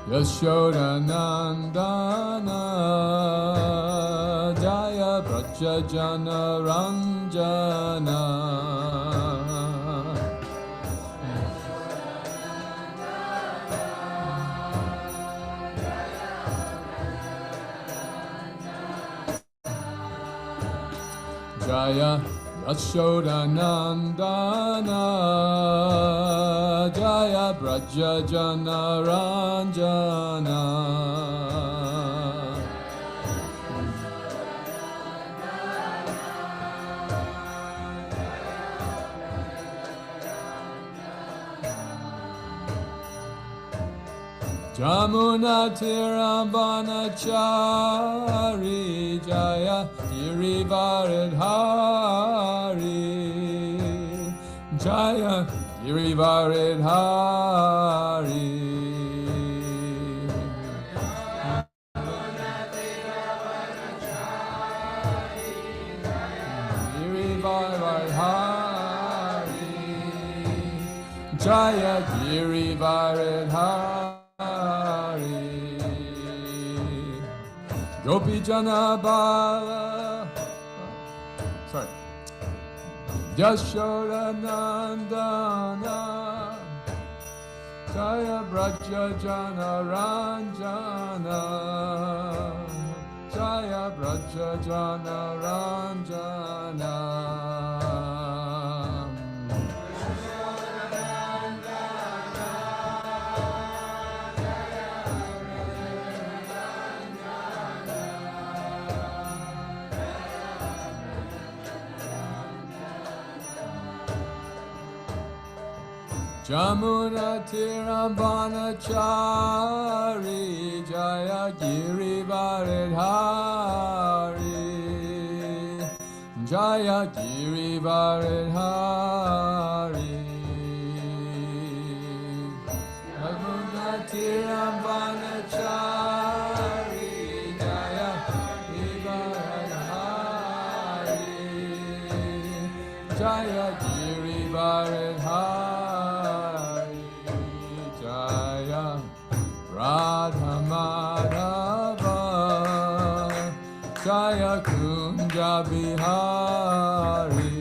Yashodanandana Jaya Brajajana Ranjana Jaya Yashodanandana Jaya Brajajana Ranjana Jamuna Tirambanachari Jaya Girivaridhari Jaya Girivaridhari Girivaridhari Jaya Girivaridhari Gopi Jana Bala Yashodanandana Jaya Brajajana Ranjana Jaya Brajajana Ranjana Jamuna Tirambanachari Jaya Girivaridhari Jaya Girivaridhari Jamuna Tirambanachari Jaya Girivaridhari Jaya Girivaridhari Radha Madhava Jaya Kunja Bihari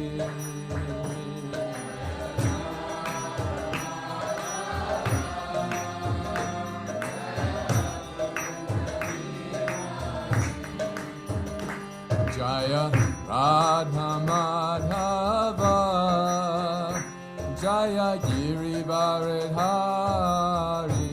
Jaya Radha Madhava Jaya Girivaridhari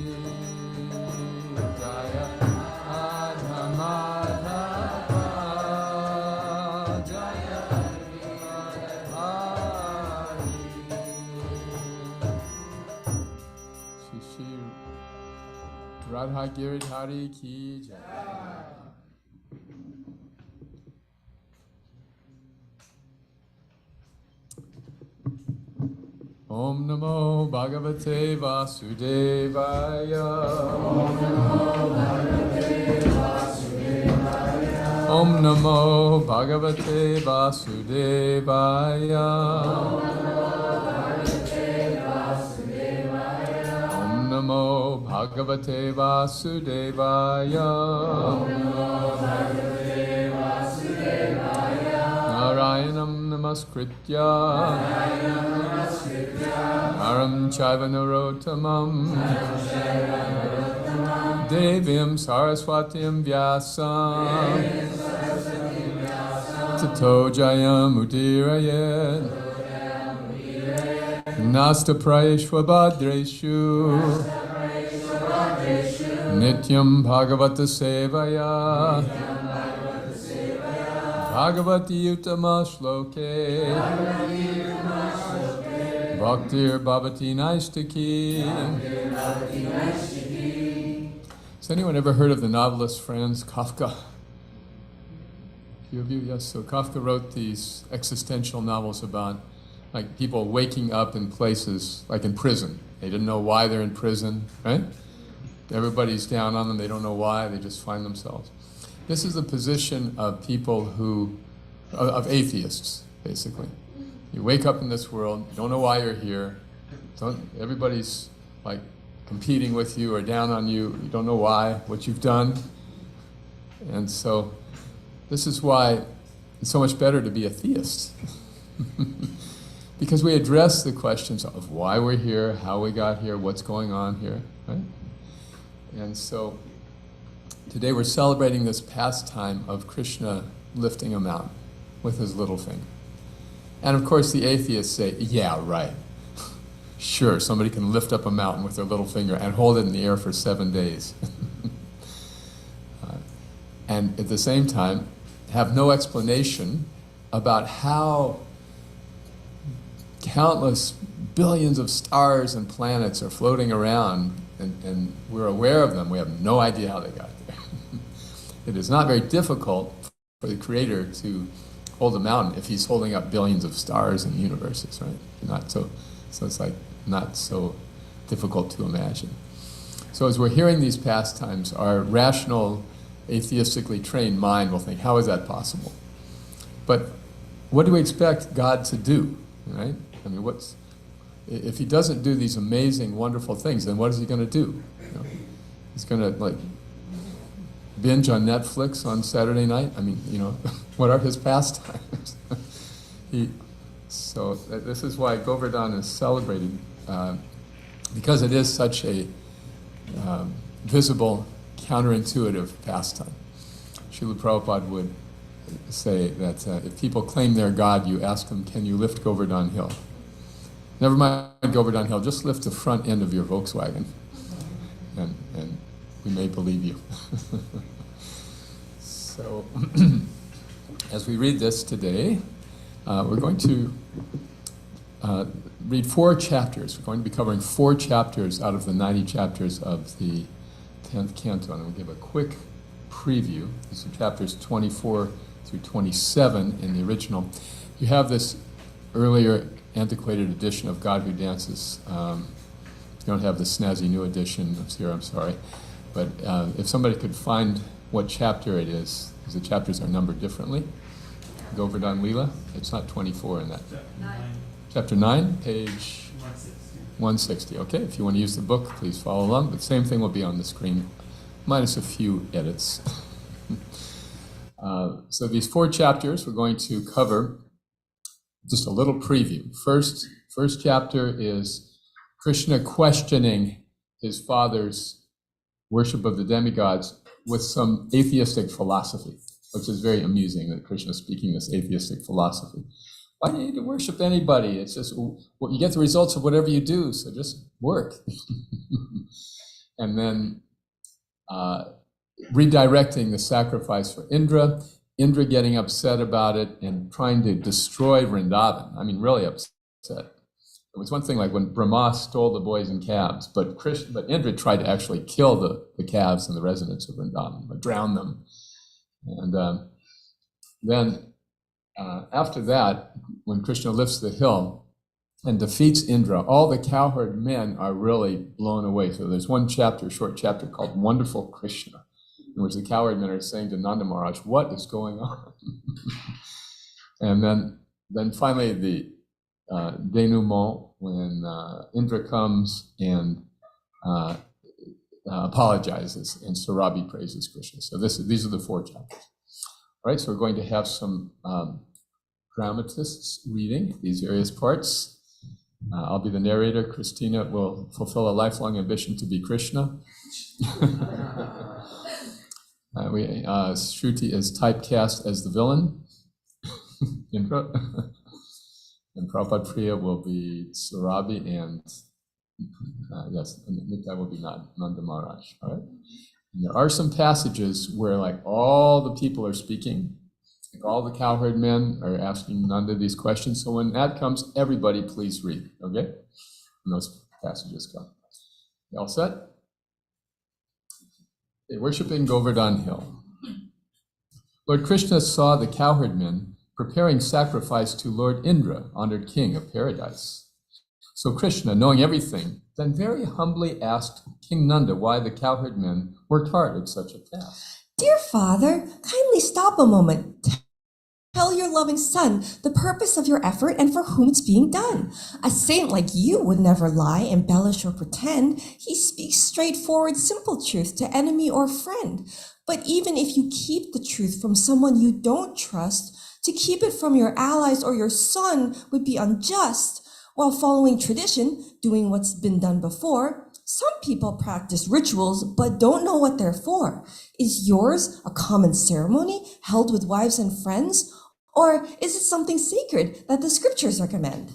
Radha Giridhari ki jai. Om Namo Bhagavate Vasudevaya. Om Namo Bhagavate Vasudevaya. Om Namo Bhagavate Vasudevaya. Om Namo Bhagavate Vasudevaya. Narayanam Namaskritya Naram Chaiva Narottamam Devyam Saraswatim Vyasam Tato Jayam Udirayet Nasta Prayeshva Bhadreshu Nityam Bhagavata Sevaya Bhagavati Uttama Shloke Bhaktir Bhavati Naistaki. Has anyone ever heard of the novelist Franz Kafka? A few of you, yes. So Kafka wrote these existential novels about like people waking up in places like in prison. They didn't know why they're in prison, right? Everybody's down on them, they don't know why, they just find themselves. This is the position of people of atheists, basically. You wake up in this world, you don't know why you're here, everybody's like competing with you or down on you. You don't know why, what you've done. And so this is why it's so much better to be a theist. Because we address the questions of why we're here, how we got here, what's going on here, right? And so today we're celebrating this pastime of Krishna lifting a mountain with his little finger. And of course the atheists say, yeah, right. Sure, somebody can lift up a mountain with their little finger and hold it in the air for 7 days. And at the same time, have no explanation about how countless billions of stars and planets are floating around, and we're aware of them. We have no idea how they got there. It is not very difficult for the Creator to hold a mountain if he's holding up billions of stars and universes, right? So it's like not so difficult to imagine. So as we're hearing these pastimes, our rational, atheistically trained mind will think, how is that possible? But what do we expect God to do, right? I mean, if he doesn't do these amazing, wonderful things, then what is he going to do? You know, he's going to like binge on Netflix on Saturday night? I mean, you know, what are his pastimes? So this is why Govardhan is celebrated, because it is such a visible, counterintuitive pastime. Srila Prabhupada would say that if people claim they're God, you ask them, can you lift Govardhan Hill? Never mind Govardhan Hill, just lift the front end of your Volkswagen, and we may believe you. So, as we read this today, we're going to read 4 chapters. We're going to be covering 4 chapters out of the 90 chapters of the 10th canto, and we'll give a quick preview. These are chapters 24 through 27 in the original. You have this earlier antiquated edition of God Who Dances. You don't have the snazzy new edition that's here, I'm sorry. But if somebody could find what chapter it is, because the chapters are numbered differently. Govardhan Leela, it's not 24 in that. Chapter 9, page 160. Okay, if you want to use the book, please follow along. But same thing will be on the screen, minus a few edits. So these 4 chapters, we're going to cover just a little preview. First chapter is Krishna questioning his father's worship of the demigods with some atheistic philosophy, which is very amusing that Krishna is speaking this atheistic philosophy. Why do you need to worship anybody? It's just, well, you get the results of whatever you do, so just work. And then redirecting the sacrifice for Indra getting upset about it and trying to destroy Vrindavan. I mean, really upset. It was one thing like when Brahma stole the boys and calves, but Indra tried to actually kill the calves and the residents of Vrindavan, or drown them. And then after that, when Krishna lifts the hill and defeats Indra, all the cowherd men are really blown away. So there's one short chapter called Wonderful Krishna, in which the cowherd men are saying to Nanda Maharaj, what is going on? And then finally the denouement, when Indra comes and apologizes and Sarabi praises Krishna. So these are the 4 chapters. All right, so we're going to have some dramatists reading these various parts. I'll be the narrator. Christina will fulfill a lifelong ambition to be Krishna. Shruti is typecast as the villain. Indra. And Prabhupada Priya will be Sarabi, and Nitya will be Nanda Maharaj. All right? And there are some passages where like all the people are speaking, like all the cowherd men are asking Nanda these questions. So when that comes, everybody please read, okay? When those passages come. You all set? Okay, worshiping Govardhan Hill. Lord Krishna saw the cowherd men preparing sacrifice to Lord Indra, honored king of paradise. So Krishna, knowing everything, then very humbly asked King Nanda why the cowherd men worked hard at such a task. Dear father, kindly stop a moment. tell your loving son the purpose of your effort and for whom it's being done. A saint like you would never lie, embellish, or pretend. He speaks straightforward, simple truth to enemy or friend. But even if you keep the truth from someone you don't trust, to keep it from your allies or your son would be unjust. While following tradition, doing what's been done before, some people practice rituals but don't know what they're for. Is yours a common ceremony held with wives and friends? Or is it something sacred that the scriptures recommend?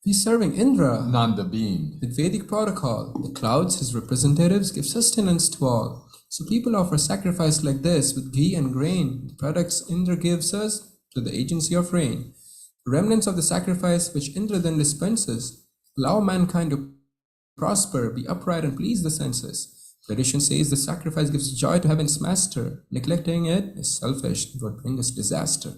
He's serving Indra. Nanda beamed. With Vedic protocol, the clouds, his representatives, give sustenance to all. So people offer sacrifice like this with ghee and grain, the products Indra gives us to the agency of rain. The remnants of the sacrifice which Indra then dispenses allow mankind to prosper, be upright, and please the senses. Tradition says the sacrifice gives joy to heaven's master. Neglecting it is selfish and would bring us disaster.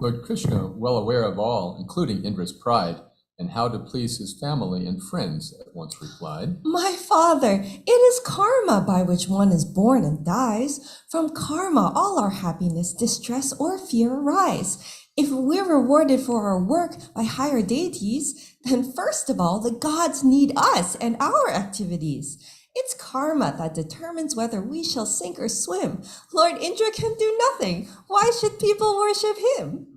Lord Krishna, well aware of all, including Indra's pride, and how to please his family and friends, at once replied, My father, it is karma by which one is born and dies. From karma, all our happiness, distress, or fear arise. If we're rewarded for our work by higher deities, then first of all, the gods need us and our activities. It's karma that determines whether we shall sink or swim. Lord Indra can do nothing. Why should people worship him?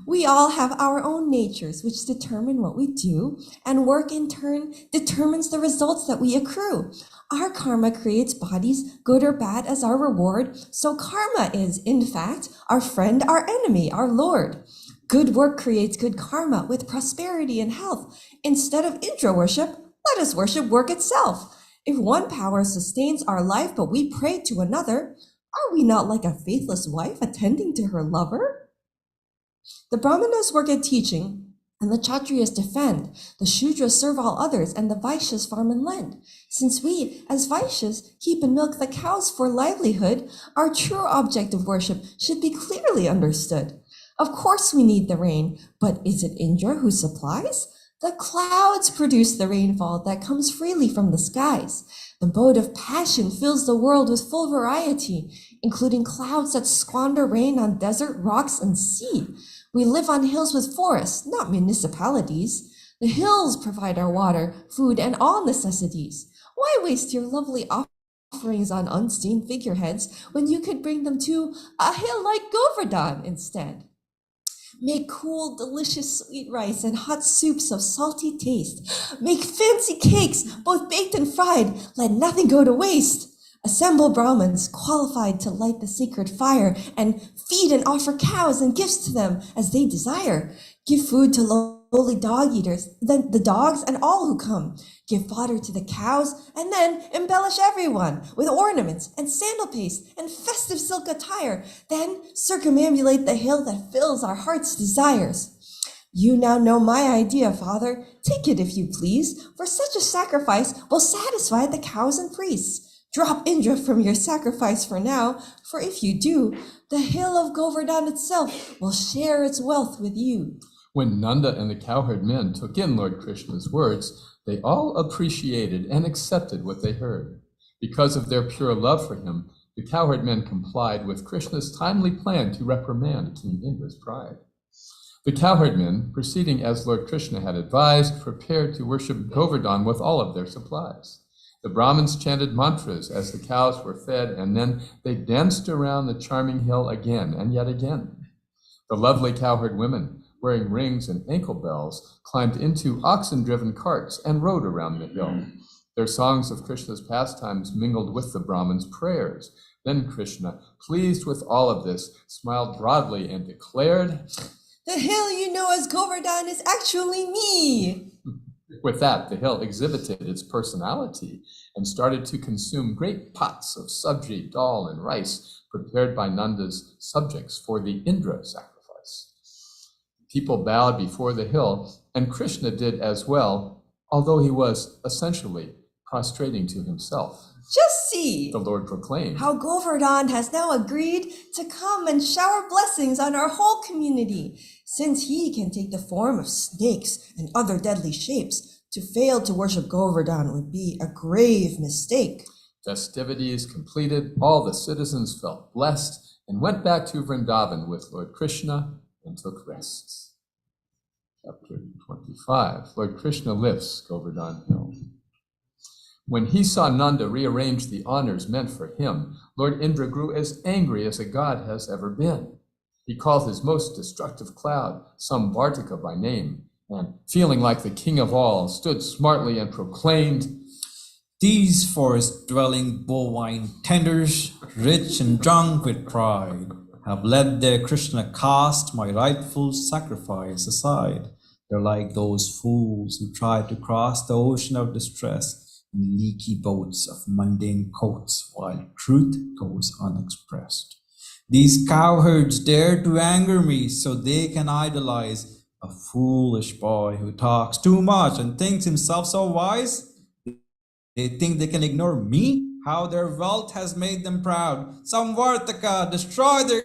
We all have our own natures which determine what we do, and work in turn determines the results that we accrue. Our karma creates bodies, good or bad, as our reward. So karma is, in fact, our friend, our enemy, our Lord. Good work creates good karma with prosperity and health. Instead of Indra worship, let us worship work itself. If one power sustains our life, but we pray to another, are we not like a faithless wife attending to her lover? The Brahmanas work at teaching, and the Kshatriyas defend. The Shudras serve all others, and the Vaishyas farm and lend. Since we, as Vaishyas, keep and milk the cows for livelihood, our true object of worship should be clearly understood. Of course we need the rain, but is it Indra who supplies? The clouds produce the rainfall that comes freely from the skies. The boat of passion fills the world with full variety, including clouds that squander rain on desert, rocks, and sea. We live on hills with forests, not municipalities. The hills provide our water, food, and all necessities. Why waste your lovely offerings on unstained figureheads when you could bring them to a hill like Govardhan instead? Make cool, delicious sweet rice and hot soups of salty taste. Make fancy cakes, both baked and fried. Let nothing go to waste. Assemble Brahmins qualified to light the sacred fire and feed and offer cows and gifts to them as they desire. Give food to lowly dog eaters, then the dogs and all who come. Give fodder to the cows and then embellish everyone with ornaments and sandal paste and festive silk attire. Then circumambulate the hill that fills our heart's desires. You now know my idea, Father. Take it if you please, for such a sacrifice will satisfy the cows and priests. Drop Indra from your sacrifice for now, for if you do, the hill of Govardhan itself will share its wealth with you. When Nanda and the cowherd men took in Lord Krishna's words, they all appreciated and accepted what they heard. Because of their pure love for him, the cowherd men complied with Krishna's timely plan to reprimand King Indra's pride. The cowherd men, proceeding as Lord Krishna had advised, prepared to worship Govardhan with all of their supplies. The Brahmins chanted mantras as the cows were fed, and then they danced around the charming hill again and yet again. The lovely cowherd women, wearing rings and ankle bells, climbed into oxen-driven carts and rode around the hill. Their songs of Krishna's pastimes mingled with the Brahmins' prayers. Then Krishna, pleased with all of this, smiled broadly and declared, The hill you know as Govardhan is actually me. With that, the hill exhibited its personality and started to consume great pots of sabji, dal, and rice prepared by Nanda's subjects for the Indra sacrifice. People bowed before the hill, and Krishna did as well, although he was essentially prostrating to himself. Just see, The Lord proclaimed, how Govardhan has now agreed to come and shower blessings on our whole community. Since he can take the form of snakes and other deadly shapes, to fail to worship Govardhan would be a grave mistake. Festivities completed, all the citizens felt blessed and went back to Vrindavan with Lord Krishna and took rest. Chapter 25. Lord Krishna lifts Govardhan Hill. When he saw Nanda rearrange the honors meant for him, Lord Indra grew as angry as a god has ever been. He called his most destructive cloud Samvartika by name, and feeling like the king of all, stood smartly and proclaimed, These forest-dwelling bovine tenders, rich and drunk with pride, have let their Krishna cast my rightful sacrifice aside. They're like those fools who try to cross the ocean of distress in leaky boats of mundane coats, while truth goes unexpressed. These cowherds dare to anger me so they can idolize a foolish boy who talks too much and thinks himself so wise. They think they can ignore me, how their wealth has made them proud. Samvartaka, destroy their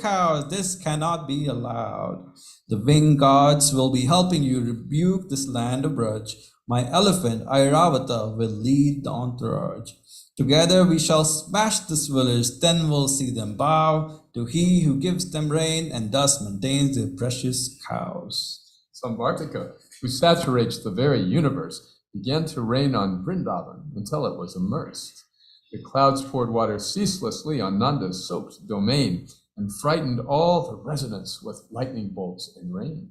cows. This cannot be allowed. The winged gods will be helping you rebuke this land of grudge. My elephant, Airavata, will lead the entourage. Together we shall smash this village, then we'll see them bow to he who gives them rain and thus maintains their precious cows. Samvartika, who saturates the very universe, began to rain on Vrindavan until it was immersed. The clouds poured water ceaselessly on Nanda's soaked domain and frightened all the residents with lightning bolts and rain.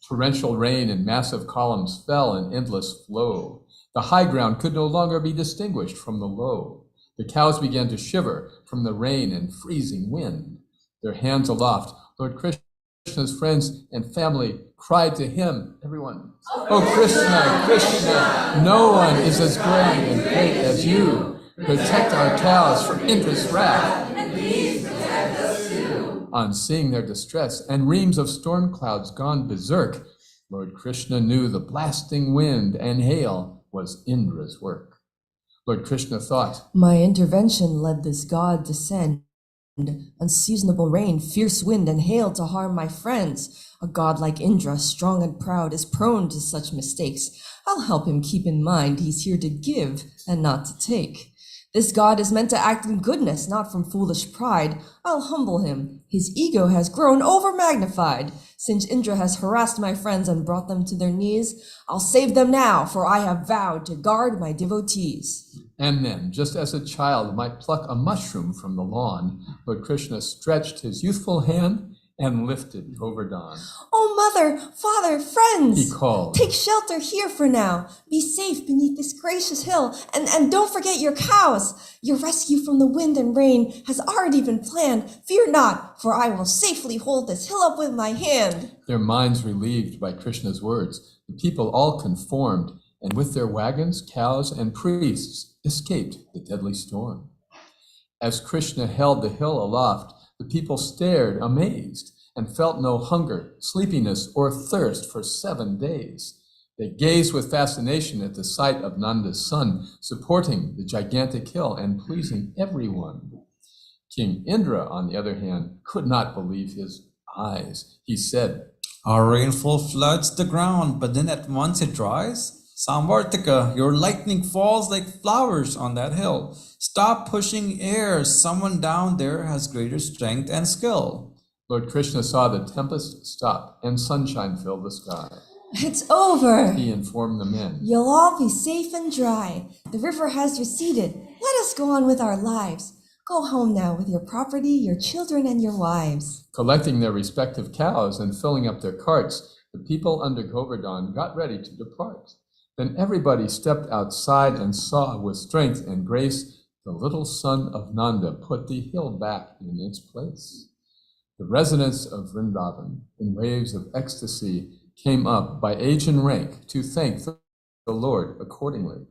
Torrential rain in massive columns fell in endless flow. The high ground could no longer be distinguished from the low. The cows began to shiver from the rain and freezing wind. Their hands aloft, Lord Krishna's friends and family cried to him, everyone, "Oh Krishna, Krishna, no one is as grand and great as you. Protect our cows from Indra's wrath. And please protect us too." On seeing their distress and reams of storm clouds gone berserk, Lord Krishna knew the blasting wind and hail was Indra's work. Lord Krishna thought, My intervention led this god descend. Unseasonable rain, fierce wind, and hail to harm my friends. A god like Indra, strong and proud, is prone to such mistakes. I'll help him keep in mind he's here to give and not to take. This god is meant to act in goodness, not from foolish pride. I'll humble him. His ego has grown over-magnified. Since Indra has harassed my friends and brought them to their knees, I'll save them now, for I have vowed to guard my devotees. and then, just as a child might pluck a mushroom from the lawn, Lord Krishna stretched his youthful hand and lifted Govardhan. Oh, mother, father, friends! He called. Take shelter here for now. Be safe beneath this gracious hill, and don't forget your cows. Your rescue from the wind and rain has already been planned. Fear not, for I will safely hold this hill up with my hand. Their minds relieved by Krishna's words, the people all conformed, and with their wagons, cows, and priests escaped the deadly storm. As Krishna held the hill aloft, the people stared amazed and felt no hunger, sleepiness, or thirst for 7 days. They gazed with fascination at the sight of Nanda's son supporting the gigantic hill and pleasing everyone. King Indra, on the other hand, could not believe his eyes. He said, Our rainfall floods the ground, but then at once it dries. Samvartika, your lightning falls like flowers on that hill. Stop pushing air. Someone down there has greater strength and skill. Lord Krishna saw the tempest stop and sunshine fill the sky. It's over. He informed the men. You'll all be safe and dry. The river has receded. Let us go on with our lives. Go home now with your property, your children, and your wives. Collecting their respective cows and filling up their carts, the people under Govardhan got ready to depart. Then everybody stepped outside and saw with strength and grace the little son of Nanda put the hill back in its place. The residents of Vrindavan, in waves of ecstasy, came up by age and rank to thank the Lord accordingly.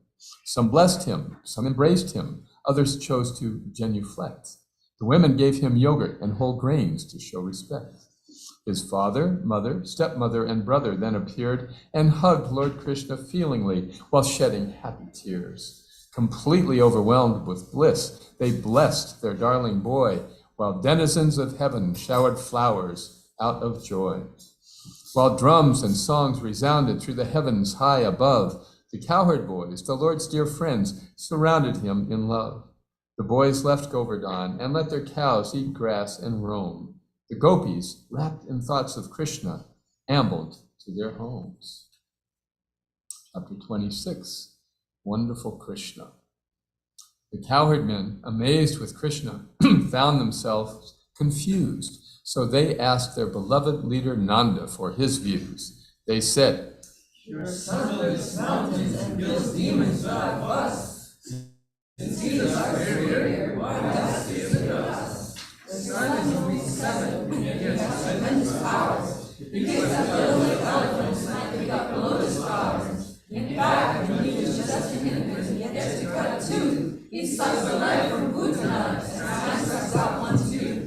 Some blessed him, some embraced him, others chose to genuflect. The women gave him yogurt and whole grains to show respect. His father, mother, stepmother, and brother then appeared and hugged Lord Krishna feelingly while shedding happy tears. Completely overwhelmed with bliss, they blessed their darling boy, while denizens of heaven showered flowers out of joy. While drums and songs resounded through the heavens high above, the cowherd boys, the Lord's dear friends, surrounded him in love. The boys left Govardhan and let their cows eat grass and roam. The gopis, wrapped in thoughts of Krishna, ambled to their homes. Chapter 26, Wonderful Krishna. The cowherd men, amazed with Krishna, found themselves confused. So they asked their beloved leader Nanda for his views. They said, "Your son lives mountains and kills demons like us. Since he is our superior, why does he visit us? The sun is only 7, and he has tremendous powers. He picks up little like elephants might pick up lotus flowers. In fact, when he was just an infant, he gets to cut tooth. He sucks the life from Bhutanat and transfers out one tooth.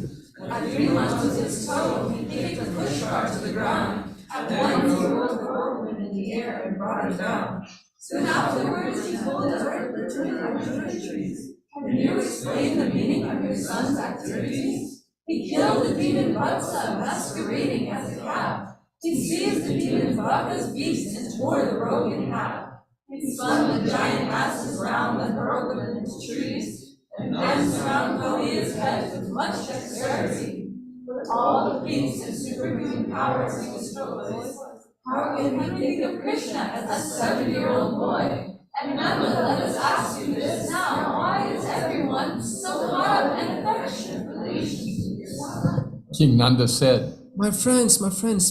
At 3 months with his toe, he kicked the push car to the ground. At 1, he rolled the whirlwind in the air and brought it down. Soon afterwards, he told the earth the truth of trees. Can you explain the meaning of your son's activities? He killed the demon Vatsa, masquerading as a cat. He seized the demon Vaka's beast and tore the rogue in half. He spun the giant masses round and hurled them into trees, and danced around Kali's head with much dexterity. With all the feats and superhuman powers he bestows, how can we think of Krishna as a 7-year-old boy? And Nanda, let us ask you this now. Why is everyone so caught up in affectionate relations with your son? King Nanda said, my friends,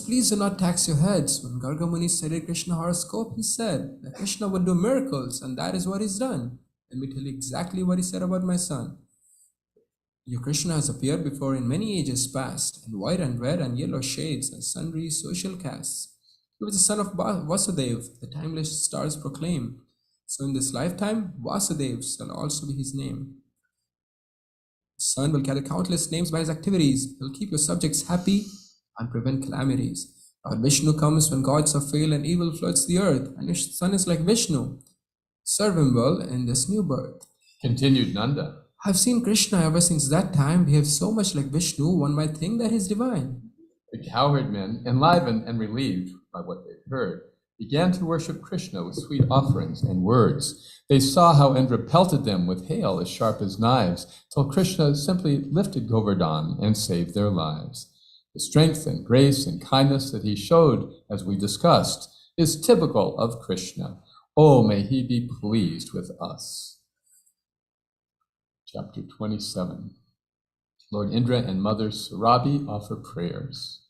please do not tax your heads. When Garga Muni studied Krishna horoscope, he said that Krishna would do miracles, and that is what he's done. Let me tell you exactly what he said about my son. Your Krishna has appeared before in many ages past, in white and red and yellow shades and sundry social castes. He was the son of Vasudev, the timeless stars proclaim. So in this lifetime, Vasudev shall also be his name. Son will carry countless names by his activities. He will keep your subjects happy and prevent calamities. Lord Vishnu comes when gods have failed and evil floods the earth, and your son is like Vishnu. Serve him well in this new birth. Continued Nanda, I've seen Krishna ever since that time behave so much like Vishnu, one might think that he's divine. the cowherd men, enlivened and relieved by what they heard, began to worship Krishna with sweet offerings and words. They saw how Indra pelted them with hail as sharp as knives, till Krishna simply lifted Govardhan and saved their lives. The strength and grace and kindness that he showed, as we discussed, is typical of Krishna. Oh, may he be pleased with us. Chapter 27. Lord Indra and Mother Surabhi offer prayers.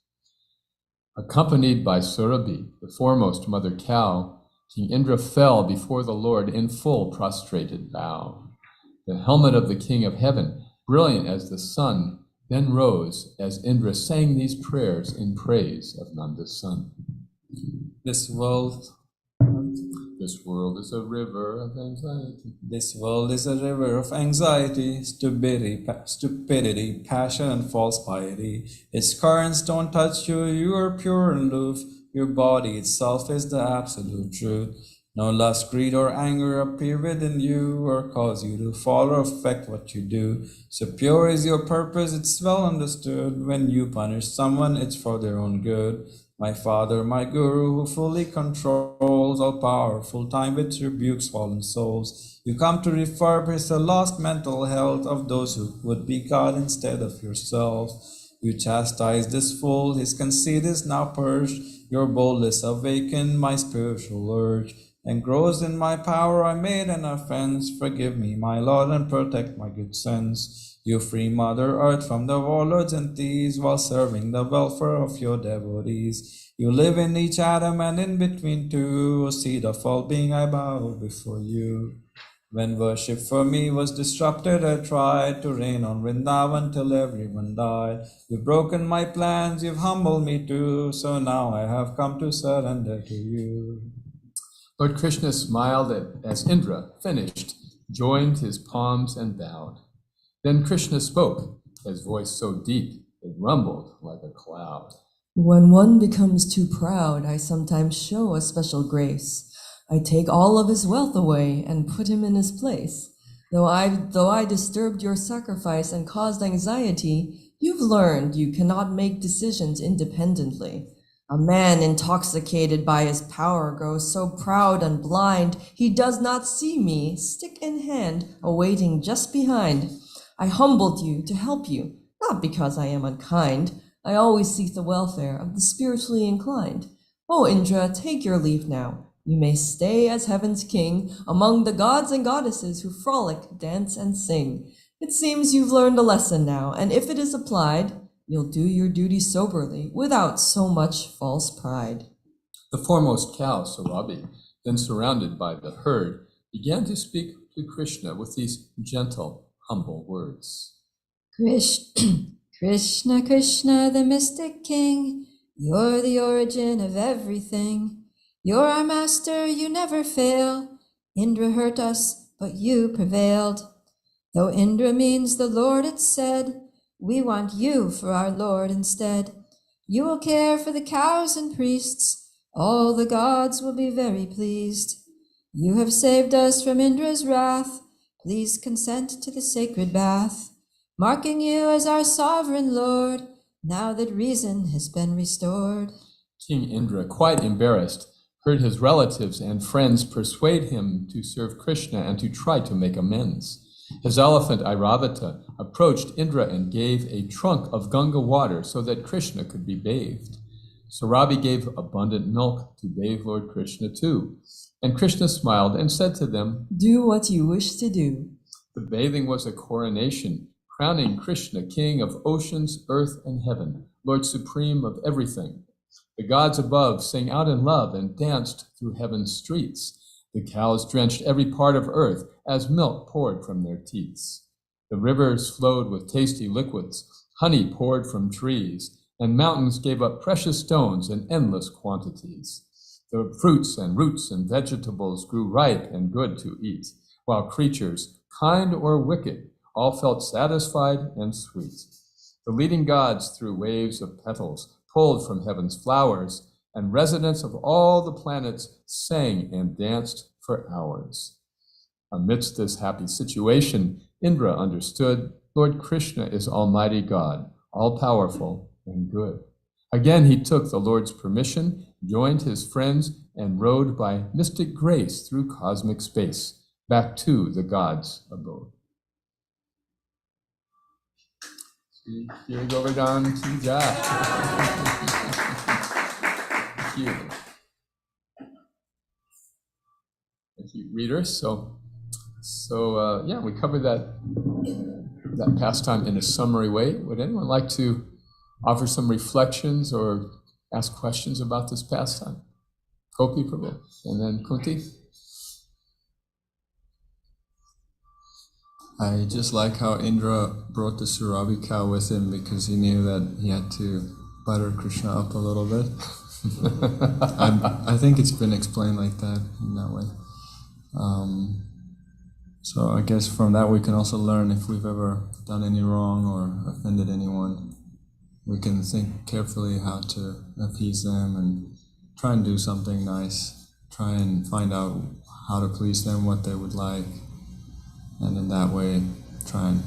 Accompanied by Surabhi, the foremost mother cow, King Indra fell before the Lord in full prostrated bow. The helmet of the King of Heaven, brilliant as the sun, then rose as Indra sang these prayers in praise of Nanda's son. This world is a river of anxiety. This world is a river of anxiety, stupidity, passion, and false piety. Its currents don't touch you, you are pure and aloof. Your body itself is the absolute truth. No lust, greed, or anger appear within you or cause you to fall or affect what you do. So pure is your purpose, it's well understood. When you punish someone, it's for their own good. My Father, my Guru, who fully controls all powerful time which rebukes fallen souls. You come to refurbish the lost mental health of those who would be God instead of yourself. You chastise this fool, his conceit is now purged. Your boldness awakened my spiritual urge. And grows in my power, I made an offense. Forgive me, my Lord, and protect my good sense. You free Mother Earth from the warlords and thieves, while serving the welfare of your devotees. You live in each atom and in between two, O seed of all being, I bow before you. When worship for me was disrupted, I tried to reign on Vrindavan till everyone died. You've broken my plans, you've humbled me too, so now I have come to surrender to you. Lord Krishna smiled as Indra finished, joined his palms and bowed. Then Krishna spoke, his voice so deep it rumbled like a cloud. When one becomes too proud, I sometimes show a special grace. I take all of his wealth away and put him in his place. Though I disturbed your sacrifice and caused anxiety, you've learned you cannot make decisions independently. A man intoxicated by his power grows so proud and blind, he does not see me, stick in hand, awaiting just behind. I humbled you to help you, not because I am unkind. I always seek the welfare of the spiritually inclined. O Indra, take your leave now. You may stay as heaven's king among the gods and goddesses who frolic, dance, and sing. It seems you've learned a lesson now, and if it is applied, you'll do your duty soberly, without so much false pride. The foremost cow, Sarabi, then surrounded by the herd, began to speak to Krishna with these gentle, humble words. Krishna, Krishna, the mystic king, you're the origin of everything. You're our master, you never fail. Indra hurt us, but you prevailed. Though Indra means the Lord, it's said, we want you for our Lord instead. You will care for the cows and priests. All the gods will be very pleased. You have saved us from Indra's wrath. Please consent to the sacred bath, marking you as our sovereign Lord, now that reason has been restored. King Indra, quite embarrassed, heard his relatives and friends persuade him to serve Krishna and to try to make amends. His elephant Airavata approached Indra and gave a trunk of Ganga water so that Krishna could be bathed. Sarabi gave abundant milk to bathe Lord Krishna too. And Krishna smiled and said to them, Do what you wish to do. The bathing was a coronation, crowning Krishna king of oceans, earth, and heaven, Lord supreme of everything. The gods above sang out in love and danced through heaven's streets. The cows drenched every part of earth as milk poured from their teats. The rivers flowed with tasty liquids, honey poured from trees, and mountains gave up precious stones in endless quantities. The fruits and roots and vegetables grew ripe and good to eat, while creatures, kind or wicked, all felt satisfied and sweet. The leading gods threw waves of petals pulled from heaven's flowers, and residents of all the planets sang and danced for hours. Amidst this happy situation, Indra understood Lord Krishna is Almighty God, all-powerful and good. Again, he took the Lord's permission, joined his friends, and rode by mystic grace through cosmic space, back to the gods' abode. Here, Govardhan, Puja. Thank you. Thank you, readers. So yeah, we covered that pastime in a summary way. Would anyone like to offer some reflections or ask questions about this pastime? Gopi, Prabhu, and then Kunti. I just like how Indra brought the Surabi cow with him because he knew that he had to butter Krishna up a little bit. I think it's been explained like that, in that way. So I guess from that we can also learn if we've ever done any wrong or offended anyone. We can think carefully how to appease them and try and do something nice. Try and find out how to please them, what they would like. And in that way, try and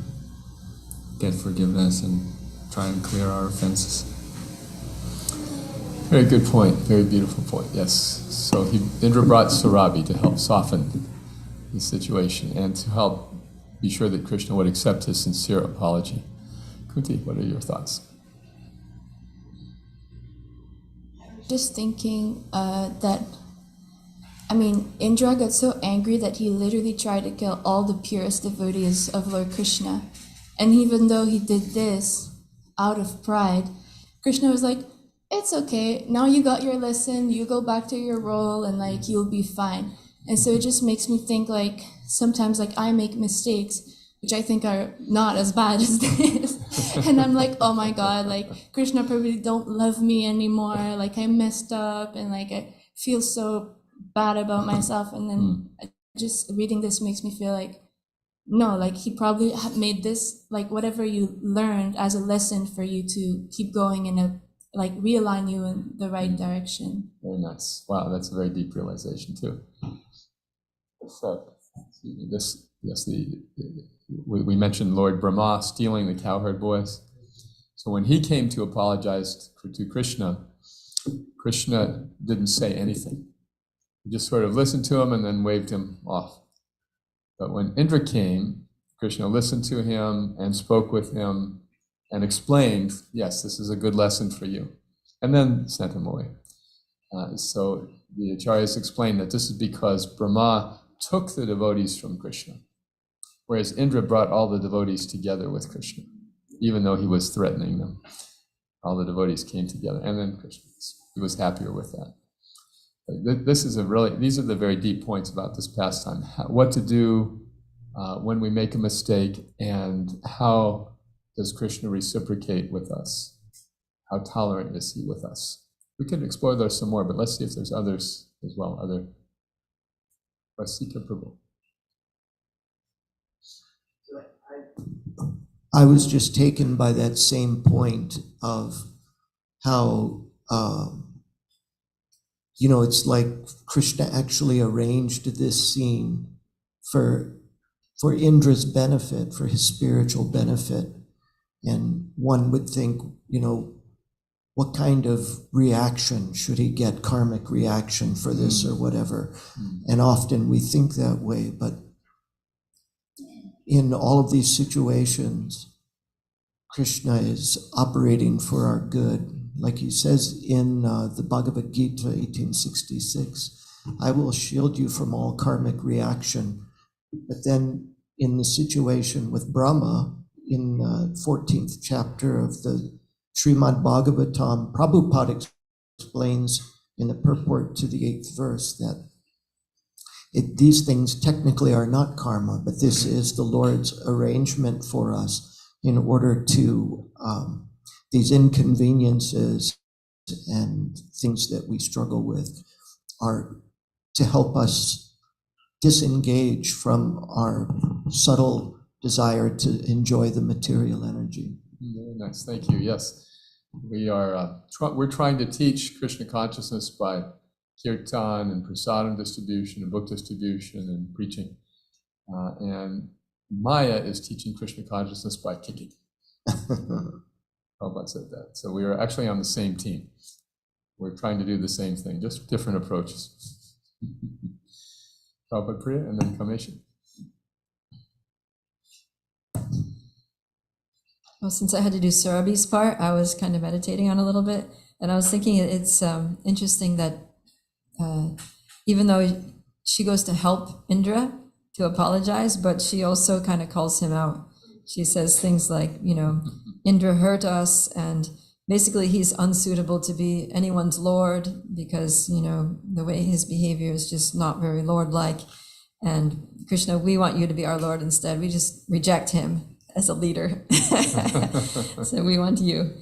get forgiveness and try and clear our offenses. Very good point. Very beautiful point. Yes. So Indra brought Sarabi to help soften the situation and to help be sure that Krishna would accept his sincere apology. Kunti, what are your thoughts? Just thinking Indra got so angry that he literally tried to kill all the purest devotees of Lord Krishna. And even though he did this out of pride, Krishna was like, it's okay, now you got your lesson, you go back to your role and you'll be fine. And so it just makes me think sometimes I make mistakes, which I think are not as bad as this. And I'm like, oh my God, Krishna probably don't love me anymore. I messed up and I feel so bad about myself. And then just reading this makes me feel no, he probably made this, whatever you learned as a lesson for you to keep going in a, realign you in the right direction. Very nice. Wow, that's a very deep realization too. So, we mentioned Lord Brahma stealing the cowherd boys. So when he came to apologize to Krishna, Krishna didn't say anything. He just sort of listened to him and then waved him off. But when Indra came, Krishna listened to him and spoke with him and explained, yes, this is a good lesson for you, and then sent him away. So the Acharyas explained that this is because Brahma took the devotees from Krishna, whereas Indra brought all the devotees together with Krishna, even though he was threatening them. All the devotees came together, and then Krishna, he was happier with that. These are the very deep points about this pastime. What to do when we make a mistake, and how does Krishna reciprocate with us? How tolerant is he with us? We could explore those some more, but let's see if there's others as well. Rasika Prabhu. I was just taken by that same point of how, it's like Krishna actually arranged this scene for Indra's benefit, for his spiritual benefit. And one would think, what kind of reaction should he get, karmic reaction for this or whatever? And often we think that way, but in all of these situations, Krishna is operating for our good. Like he says in the Bhagavad Gita 1866, I will shield you from all karmic reaction. But then in the situation with Brahma, in the 14th chapter of the Srimad Bhagavatam, Prabhupada explains in the purport to the 8th verse that these things technically are not karma, but this is the Lord's arrangement for us in order to, these inconveniences and things that we struggle with are to help us disengage from our subtle desire to enjoy the material energy. Very nice, thank you. Yes, we're trying to teach Krishna consciousness by kirtan and prasadam distribution and book distribution and preaching. And Maya is teaching Krishna consciousness by kicking. Prabhupada said that. So we are actually on the same team. We're trying to do the same thing, just different approaches. Prabhupada Priya and then Kamesha. Well, since I had to do Surabhi's part, I was kind of meditating on a little bit, and I was thinking it's interesting that even though she goes to help Indra to apologize, but she also kind of calls him out. She says things like, Indra hurt us, and basically he's unsuitable to be anyone's lord because, the way his behavior is just not very lord-like. And Krishna, we want you to be our lord instead. We just reject him as a leader. So we want you.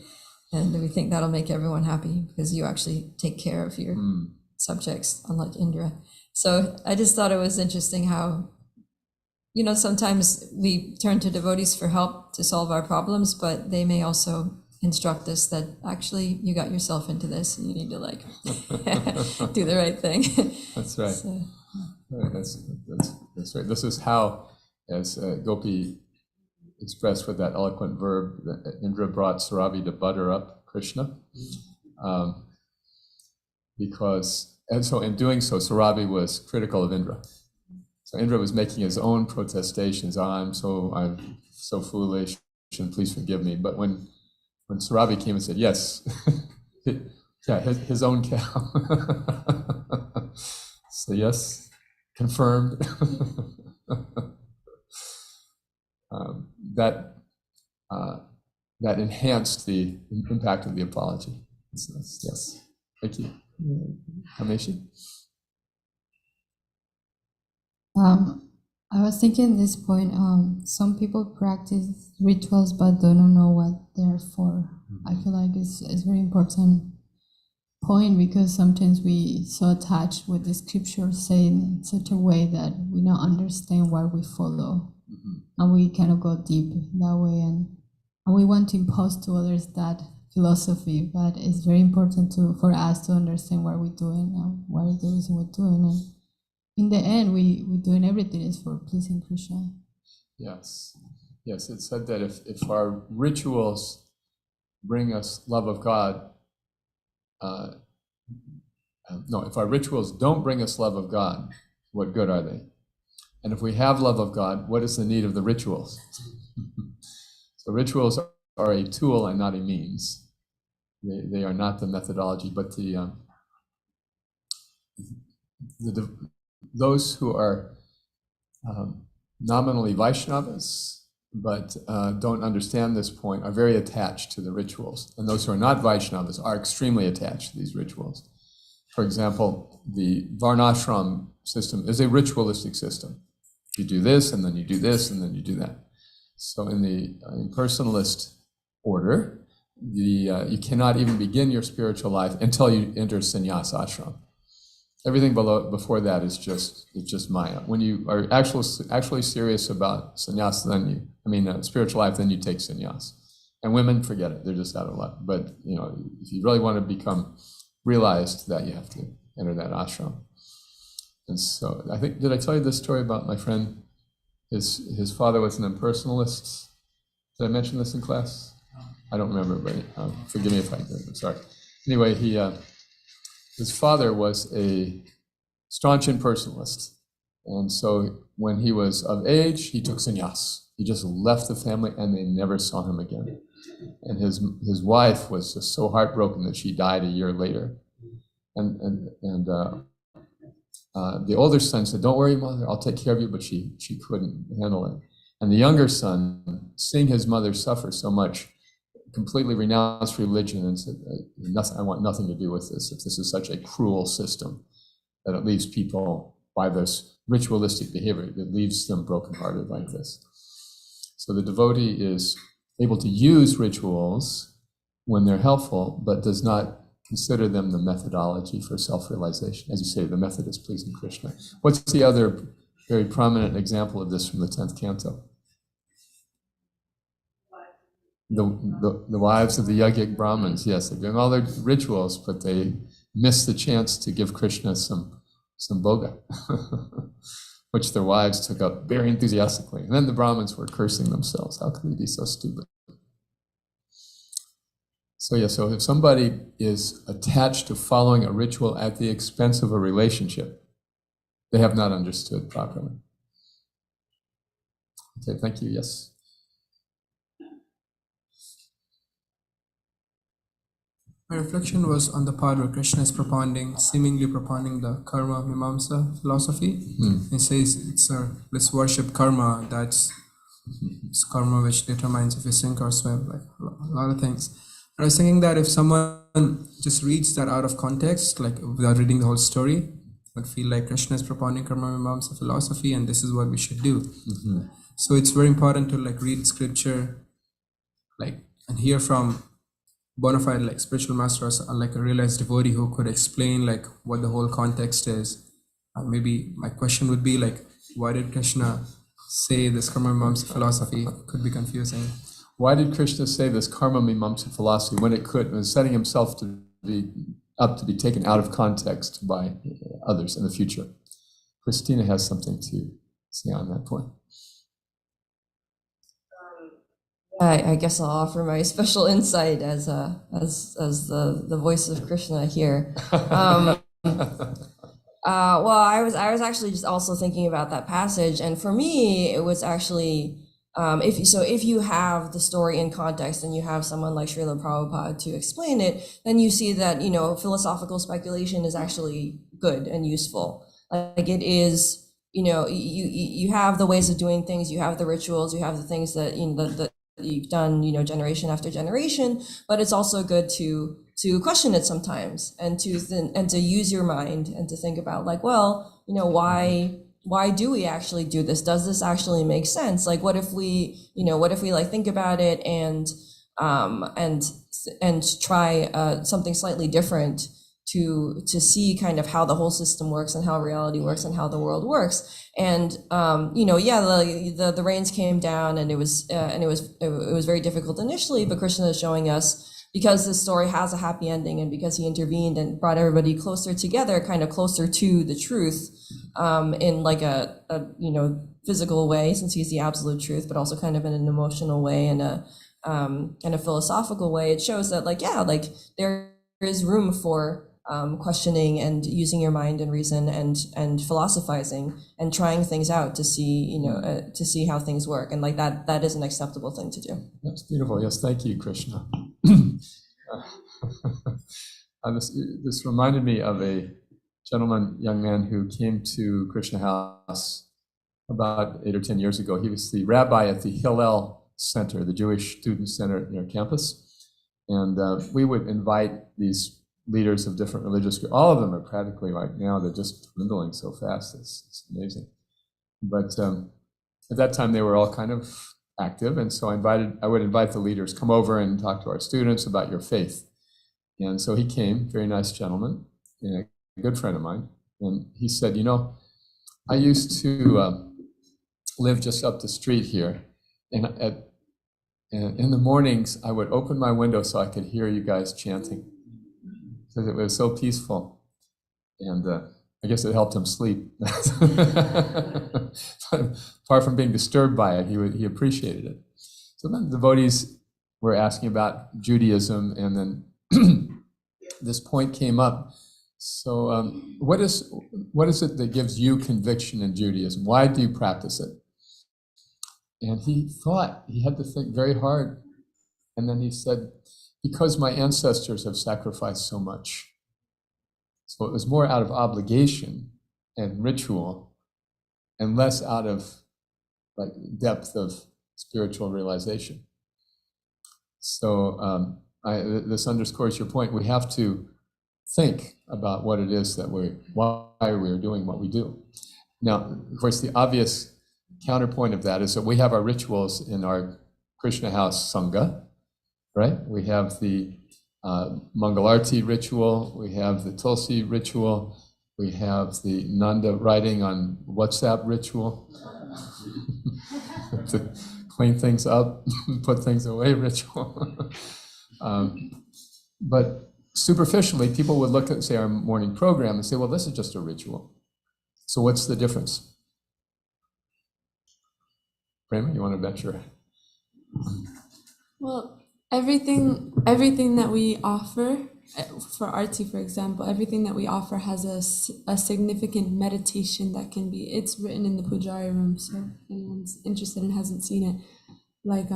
And we think that'll make everyone happy because you actually take care of your subjects, unlike Indra. So I just thought it was interesting how, sometimes we turn to devotees for help to solve our problems, but they may also instruct us that actually you got yourself into this and you need to do the right thing. That's right. So, That's right. This is how, as Gopi expressed with that eloquent verb, that Indra brought Surabhi to butter up Krishna. And so in doing so, Surabhi was critical of Indra. So Indra was making his own protestations. I'm so foolish, and please forgive me. But when Surabhi came and said, yes, his own cow. So yes, confirmed. That enhanced the impact of the apology. Yes, thank you. Kameshi? I was thinking at this point, some people practice rituals but don't know what they're for. I feel like it's a very important point because sometimes we so attached with the scripture saying in such a way that we don't understand what we follow. And we kind of go deep that way, and we want to impose to others that philosophy, but it's very important for us to understand what we're doing and what is the reason we're doing. And in the end, we're doing everything is for pleasing Krishna. Yes, it's said that if our rituals bring us love of God, if our rituals don't bring us love of God, what good are they? And if we have love of God, what is the need of the rituals? So rituals are a tool and not a means. They are not the methodology, but those who are nominally Vaishnavas, but don't understand this point, are very attached to the rituals. And those who are not Vaishnavas are extremely attached to these rituals. For example, the Varnashram system is a ritualistic system. You do this, and then you do this, and then you do that. So in the impersonalist order, you cannot even begin your spiritual life until you enter sannyas ashram. Everything before that is just Maya. When you are actually serious about sannyas, then spiritual life, then you take sannyas. And women, forget it; they're just out of luck. But if you really want to become realized, that you have to enter that ashram. And so, did I tell you this story about my friend? His father was an impersonalist. Did I mention this in class? I don't remember, but forgive me if I did. I'm sorry. Anyway, his father was a staunch impersonalist. And so when he was of age, he took sannyas. He just left the family and they never saw him again. And his wife was just so heartbroken that she died a year later. And the older son said, "Don't worry, mother, I'll take care of you," but she couldn't handle it. And the younger son, seeing his mother suffer so much, completely renounced religion and said, I want nothing to do with this. If this is such a cruel system that it leaves people by this ritualistic behavior, it leaves them brokenhearted like this. So the devotee is able to use rituals when they're helpful, but does not consider them the methodology for self-realization. As you say, the method is pleasing Krishna. What's the other very prominent example of this from the 10th canto? The wives of the yogic Brahmins, yes, they're doing all their rituals, but they miss the chance to give Krishna some bhoga, which their wives took up very enthusiastically. And then the Brahmins were cursing themselves. How could we be so stupid? So if somebody is attached to following a ritual at the expense of a relationship, they have not understood properly. Okay, thank you, yes. My reflection was on the part where Krishna is seemingly propounding the karma mimamsa philosophy. He says let's worship karma, it's karma which determines if you sink or swim, like a lot of things. And I was thinking that if someone just reads that out of context, like without reading the whole story, would feel like Krishna is propounding karma mimamsa philosophy and this is what we should do. So it's very important to read scripture and hear from bona fide spiritual masters, a realized devotee who could explain what the whole context is. Maybe my question would be why did Krishna say this karma mimamsa philosophy? Could be confusing. Why did Krishna say this karma mimamsa philosophy when it was setting himself to be taken out of context by others in the future? Christina has something to say on that point. I guess I'll offer my special insight as the voice of Krishna here. Well, I was actually just also thinking about that passage, and for me, it was actually if you have the story in context and you have someone like Srila Prabhupada to explain it, then you see that philosophical speculation is actually good and useful. It is, you have the ways of doing things, you have the rituals, you have the things that that you've done, generation after generation, but it's also good to question it sometimes and to use your mind and to think about why do we actually do this? Does this actually make sense? What if we think about it and try something slightly different to see kind of how the whole system works and how reality works and how the world works. And the rains came down and it was very difficult initially, but Krishna is showing us, because this story has a happy ending and because he intervened and brought everybody closer together, kind of closer to the truth, in a physical way, since he's the absolute truth, but also kind of in an emotional way and a philosophical way. It shows that there is room for questioning and using your mind and reason and philosophizing and trying things out to see, to see how things work. And like that is an acceptable thing to do. That's beautiful. Yes, thank you, Krishna. This reminded me of a young man who came to Krishna House about 8 or 10 years ago. He was the rabbi at the Hillel Center, the Jewish Student Center near campus. And we would invite these leaders of different religious groups. All of them are practically, right now, they're just dwindling so fast. It's amazing. But at that time, they were all kind of active. And so I would invite the leaders, come over and talk to our students about your faith. And so he came, very nice gentleman, and a good friend of mine. And he said, I used to live just up the street here. And in the mornings, I would open my window so I could hear you guys chanting, because it was so peaceful. And I guess it helped him sleep. Apart from being disturbed by it, he appreciated it. So then devotees were asking about Judaism, and then this point came up. So what is it that gives you conviction in Judaism? Why do you practice it? And he had to think very hard. And then he said, because my ancestors have sacrificed so much. So it was more out of obligation and ritual and less out of like depth of spiritual realization. So this underscores your point. We have to think about what it is that why we're doing what we do. Now, of course, the obvious counterpoint of that is that we have our rituals in our Krishna House Sangha, right? We have the Mangalarti ritual, we have the Tulsi ritual, we have the Nanda writing on WhatsApp ritual, to clean things up, put things away ritual. But superficially, people would look at, say, our morning program and say, well, this is just a ritual. So what's the difference? Prema, you want to venture? Well, everything that we offer, for Arti, for example, everything that we offer has a significant meditation that can be, it's written in the Pujari room, so if anyone's interested and hasn't seen it, like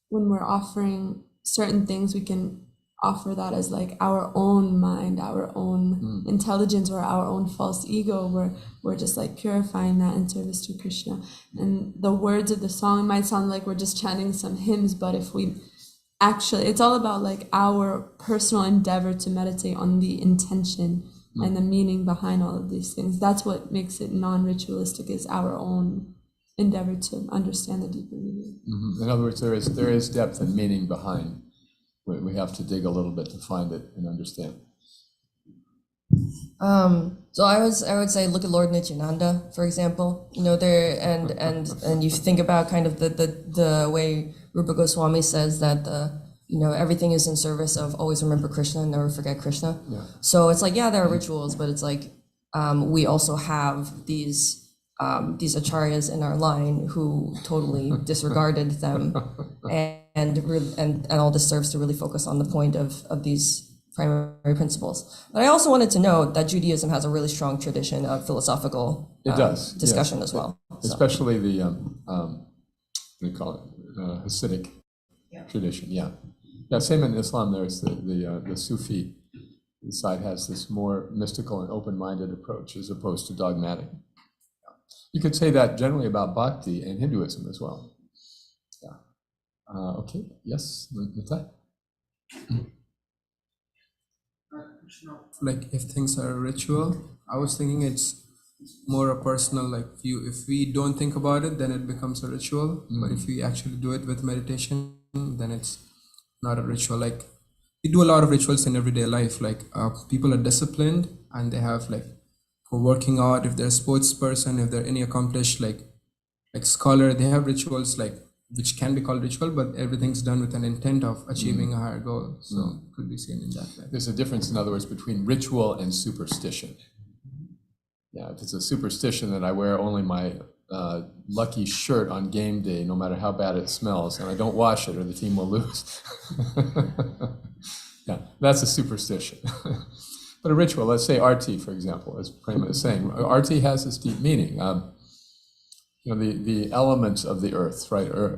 when we're offering certain things, we can offer that as like our own mind, our own intelligence, or our own false ego, where we're just like purifying that in service to Krishna. And the words of the song, it might sound like we're just chanting some hymns, but if we actually, it's all about like our personal endeavor to meditate on the intention and the meaning behind all of these things. That's what makes it non-ritualistic, is our own endeavor to understand the deeper meaning. In other words, there is depth and meaning behind. We have to dig a little bit to find it and understand. So I would say look at Lord Nityananda, for example. There and you think about kind of the way Rupa Goswami says that everything is in service of always remember Krishna and never forget Krishna. Yeah. So it's like, there are rituals, but it's like we also have these acharyas in our line who totally disregarded them, and all this serves to really focus on the point of these primary principles. But I also wanted to note that Judaism has a really strong tradition of philosophical discussion, yes, as well. Especially the what do you call it, Hasidic tradition. Yeah, same in Islam. There's the Sufi side has this more mystical and open-minded approach as opposed to dogmatic. You could say that generally about Bhakti and Hinduism as well. Yeah. Okay. Yes, Nita? Like if things are a ritual, I was thinking it's more a personal, like if we don't think about it, then it becomes a ritual. But if we actually do it with meditation, then it's not a ritual. Like we do a lot of rituals in everyday life. Like people are disciplined and they have like, for working out, if they're a sports person, if they're any accomplished like scholar, they have rituals like which can be called ritual, but everything's done with an intent of achieving a higher goal. So it could be seen in that way. There's a difference, in other words, between ritual and superstition. Yeah, if it's a superstition that I wear only my lucky shirt on game day, no matter how bad it smells, and I don't wash it or the team will lose. Yeah, that's a superstition. But a ritual, let's say arti, for example, as Prema is saying, arti has this deep meaning. The elements of the earth, right, or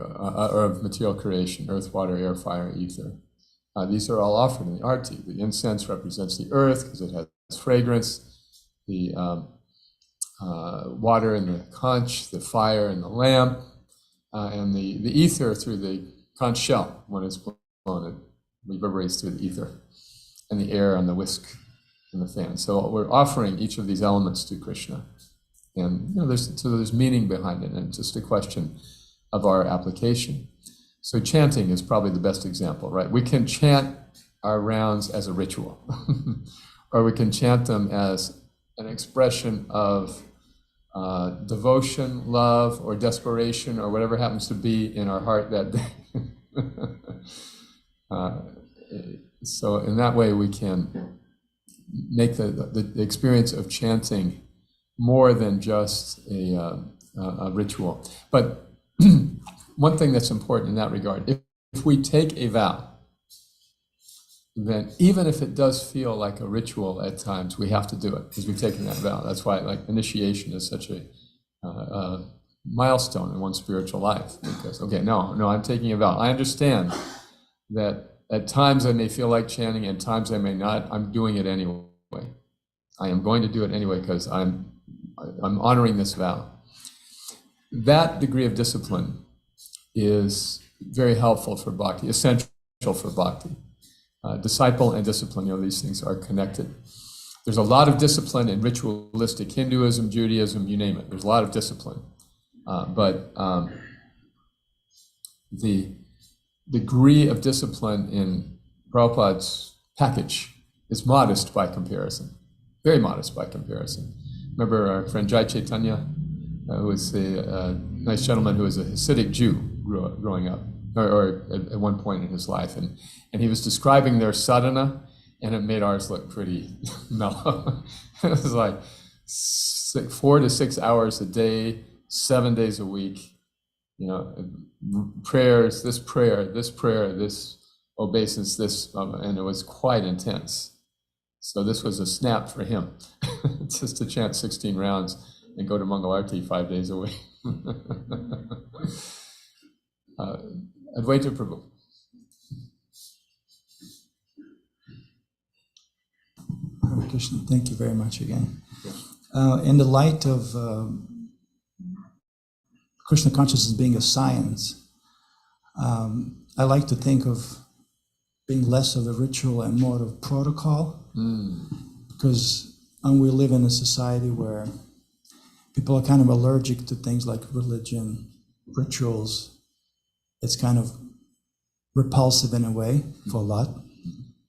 of material creation, earth, water, air, fire, ether. These are all offered in the arti. The incense represents the earth because it has fragrance. The water in the conch, the fire in the lamp, and the ether through the conch shell when it's blown. It reverberates through the ether, and the air on the whisk and the fan. So we're offering each of these elements to Krishna. And there's meaning behind it, and it's just a question of our application. So chanting is probably the best example, right? We can chant our rounds as a ritual, or we can chant them as an expression of devotion, love, or desperation, or whatever happens to be in our heart that day. So in that way, we can make the experience of chanting more than just a ritual. But one thing that's important in that regard, if we take a vow, then even if it does feel like a ritual at times, we have to do it because we've taken that vow. That's why initiation is such a milestone in one's spiritual life. Because, no, I'm taking a vow. I understand that at times I may feel like chanting, and times I may not. I'm doing it anyway. I am going to do it anyway because I'm honoring this vow. That degree of discipline is very helpful for bhakti, essential for bhakti. Disciple and discipline, these things are connected. There's a lot of discipline in ritualistic Hinduism, Judaism, you name it. There's a lot of discipline. But the degree of discipline in Prabhupada's package is modest by comparison, very modest by comparison. Remember our friend Jai Chaitanya, who was a nice gentleman who was a Hasidic Jew growing up, or at one point in his life. And he was describing their sadhana, and it made ours look pretty mellow. It was like 4 to 6 hours a day, 7 days a week, prayers, this prayer, this obeisance, and it was quite intense. So this was a snap for him, just to chant 16 rounds and go to Mangalarti 5 days a week. Advaita Prabhu. Hare Krishna, thank you very much again. In the light of Krishna consciousness being a science, I like to think of being less of a ritual and more of protocol, because we live in a society where people are kind of allergic to things like religion, rituals. It's kind of repulsive in a way for a lot.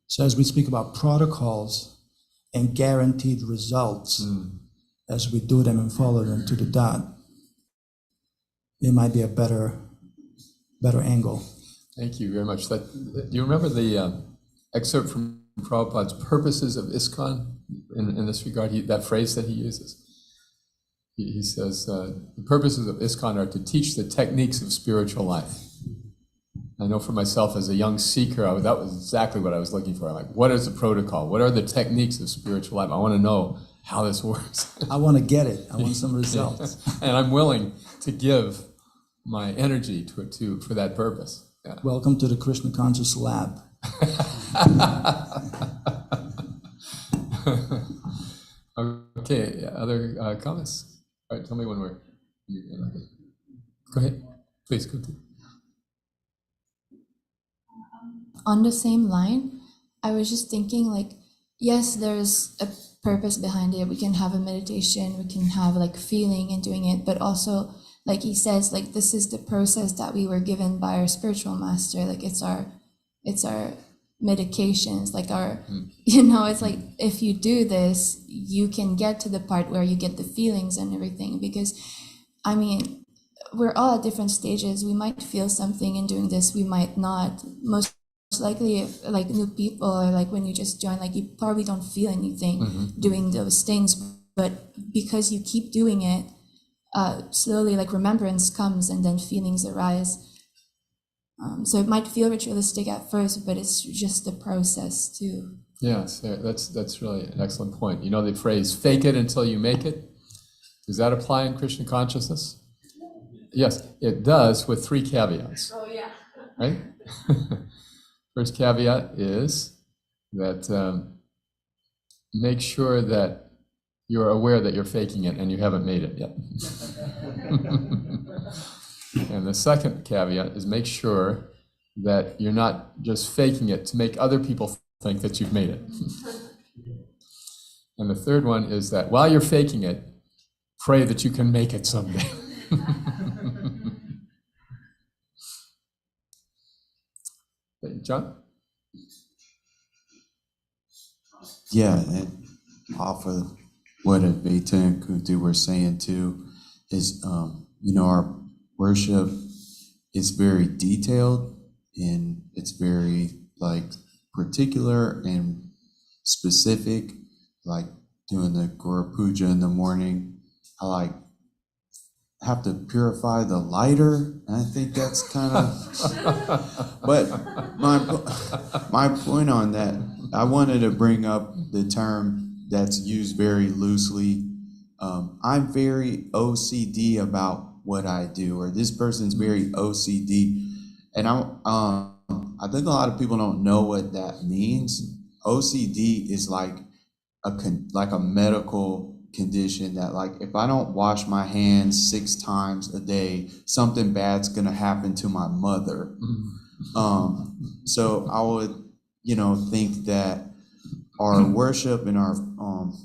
So as we speak about protocols and guaranteed results, as we do them and follow them to the dot, it might be a better angle. Thank you very much. Do you remember the excerpt from Prabhupada's Purposes of ISKCON in this regard? That phrase that he uses. He says, the purposes of ISKCON are to teach the techniques of spiritual life. I know for myself as a young seeker, that was exactly what I was looking for. I'm like, what is the protocol? What are the techniques of spiritual life? I want to know how this works. I want to get it. I want some results. And I'm willing to give my energy for that purpose. Yeah. Welcome to the Krishna Conscious Lab. Okay, other comments? All right, tell me when we're... Go ahead. Please, continue. On the same line, I was just thinking yes, there's a purpose behind it. We can have a meditation, we can have feeling in doing it, but also he says, this is the process that we were given by our spiritual master. It's our medications, it's if you do this, you can get to the part where you get the feelings and everything. Because, we're all at different stages. We might feel something in doing this, we might not. Most likely, if new people or when you just join, you probably don't feel anything doing those things. But because you keep doing it, slowly remembrance comes and then feelings arise. So it might feel ritualistic at first, but it's just the process too. Yes, that's really an excellent point. You know the phrase "fake it until you make it." Does that apply in Krishna consciousness? Yes, it does, with 3 caveats. Oh, yeah. Right? First caveat is that make sure that you're aware that you're faking it and you haven't made it yet. And the second caveat is make sure that you're not just faking it to make other people think that you've made it. And the third one is that while you're faking it, pray that you can make it someday. John? Yeah, and off of what Advaita and Kunti were saying too, is our worship is very detailed and it's very particular and specific, like doing the Guru Puja in the morning. I have to purify the lighter, and I think that's kind of. But my point on that, I wanted to bring up the term that's used very loosely. I'm very OCD about what I do, or this person's very OCD, and I think a lot of people don't know what that means. OCD is like a medical condition that if I don't wash my hands 6 times a day, something bad's gonna happen to my mother. So I would think that our worship and our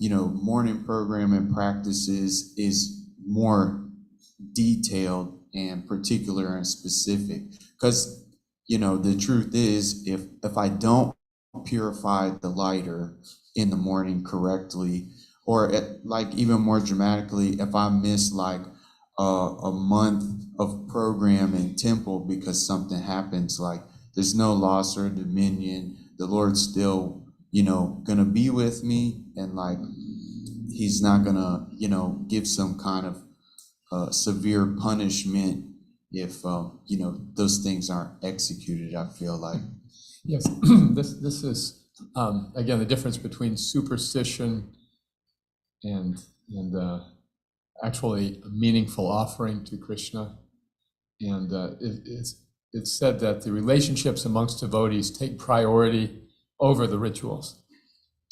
morning program and practices is more detailed and particular and specific, because the truth is, if I don't purify the lighter in the morning correctly, or even more dramatically, if I miss a month of program in temple because something happens, there's no loss or dominion. The Lord's still gonna be with me, and he's not gonna give some kind of severe punishment if those things aren't executed. I feel like. Yes, this is again the difference between superstition and actually a meaningful offering to Krishna. And it's said that the relationships amongst devotees take priority over the rituals,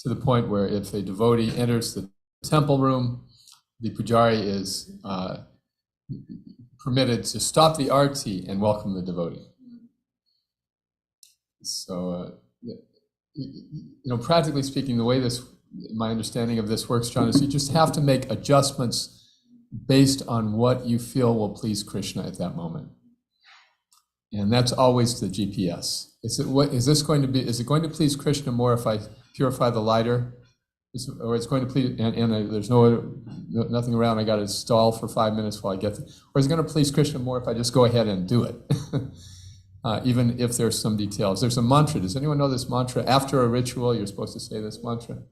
to the point where if a devotee enters the temple room, the pujari is permitted to stop the arti and welcome the devotee. So, practically speaking, the way my understanding of this works, John, is you just have to make adjustments based on what you feel will please Krishna at that moment. And that's always the GPS. Is it going to please Krishna more if I purify the lighter? Or it's going to please, and there's nothing around, I got to stall for 5 minutes while I get there. Or is it going to please Krishna more if I just go ahead and do it? Even if there's some details. There's a mantra. Does anyone know this mantra? After a ritual, you're supposed to say this mantra.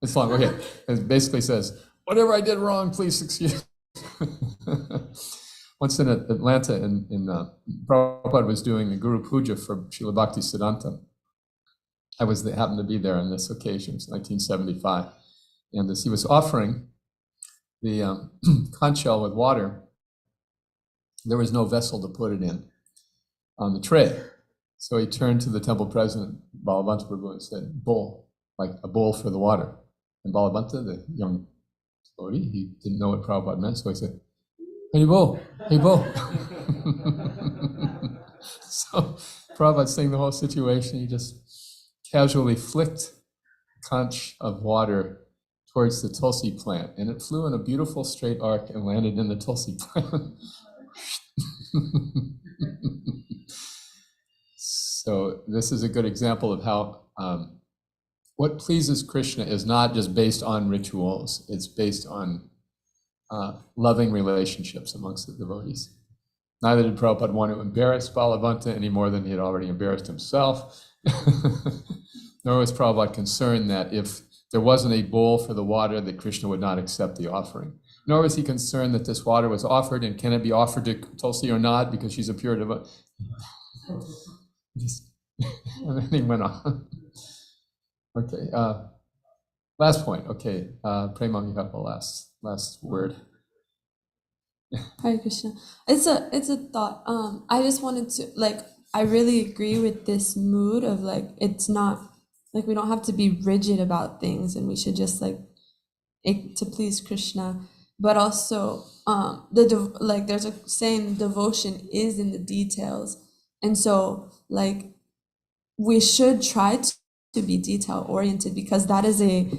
It's long, okay. It basically says, whatever I did wrong, please excuse. Once in Atlanta, Prabhupada was doing the Guru Puja for Srila Bhakti Siddhanta. I happened to be there on this occasion, it was 1975. And as he was offering the conch shell with water, there was no vessel to put it in on the tray. So he turned to the temple president, Balavanta Prabhu, and said, bowl, like a bowl for the water. And Balavanta, the young devotee, he didn't know what Prabhupada meant, so he said, hey, bowl, hey, bowl. So Prabhupada seeing the whole situation, he just casually flicked a conch of water towards the tulsi plant, and it flew in a beautiful straight arc and landed in the tulsi plant. So this is a good example of how what pleases Krishna is not just based on rituals, it's based on loving relationships amongst the devotees. Neither did Prabhupada want to embarrass Balavanta any more than he had already embarrassed himself. Nor was Prabhupada concerned that if there wasn't a bowl for the water, that Krishna would not accept the offering. Nor was he concerned that this water was offered, and can it be offered to Tulsi or not, because she's a pure devotee. And then he went on. Okay, last point. Okay, Prema, you have the last word. Hare Krishna. It's a thought. I just wanted to I really agree with this mood of it's not we don't have to be rigid about things, and we should just to please Krishna. But also there's a saying, devotion is in the details, and so we should try to be detail oriented, because that is a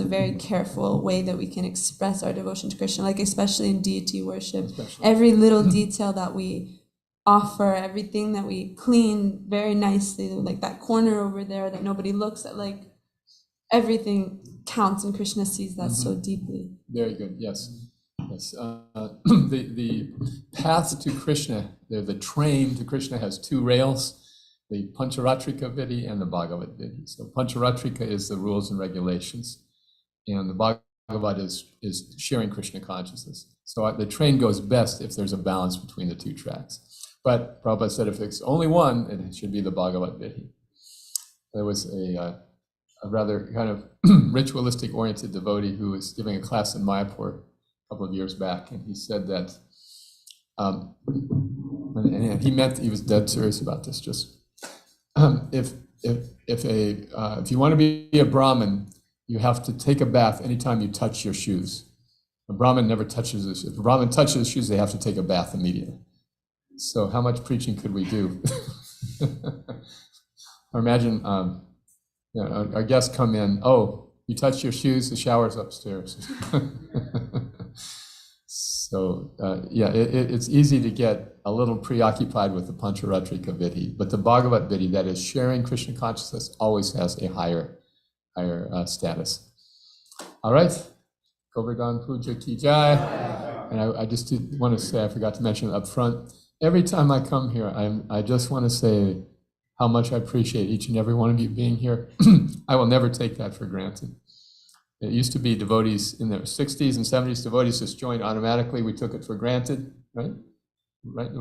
very careful way that we can express our devotion to Krishna, especially in deity worship. Every little detail that we offer, everything that we clean very nicely, that corner over there that nobody looks at, everything counts, and Krishna sees that so deeply. Very good. Yes. The path to Krishna, the train to Krishna has two rails: the Pancharatrika Vidhi and the Bhagavad Vidhi. So Pancharatrika is the rules and regulations, and the Bhagavad is sharing Krishna consciousness. So the train goes best if there's a balance between the two tracks. But Prabhupada said if it's only one, it should be the Bhagavad Vidhi. There was a rather kind of ritualistic oriented devotee who was giving a class in Mayapur a couple of years back, and he said that, and he meant he was dead serious about this. Just if you want to be a Brahmin, you have to take a bath anytime you touch your shoes. A Brahmin never touches his shoes. If a Brahmin touches his shoes, they have to take a bath immediately. So how much preaching could we do? Or imagine, our guests come in, oh, you touched your shoes, the shower's upstairs. So it's easy to get a little preoccupied with the Pancharatrika Vidhi, but the Bhagavad Vidhi, that is sharing Krishna consciousness, always has a higher status. All right, Govardhan Puja ki jai. And I just did want to say, I forgot to mention up front, every time I come here, I just want to say how much I appreciate each and every one of you being here. I will never take that for granted. It used to be devotees in their 60s and 70s, devotees just joined automatically. We took it for granted, right? Right?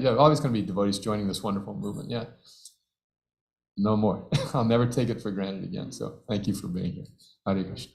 Yeah, always going to be devotees joining this wonderful movement. Yeah. No more. I'll never take it for granted again. So thank you for being here. Hare Krishna.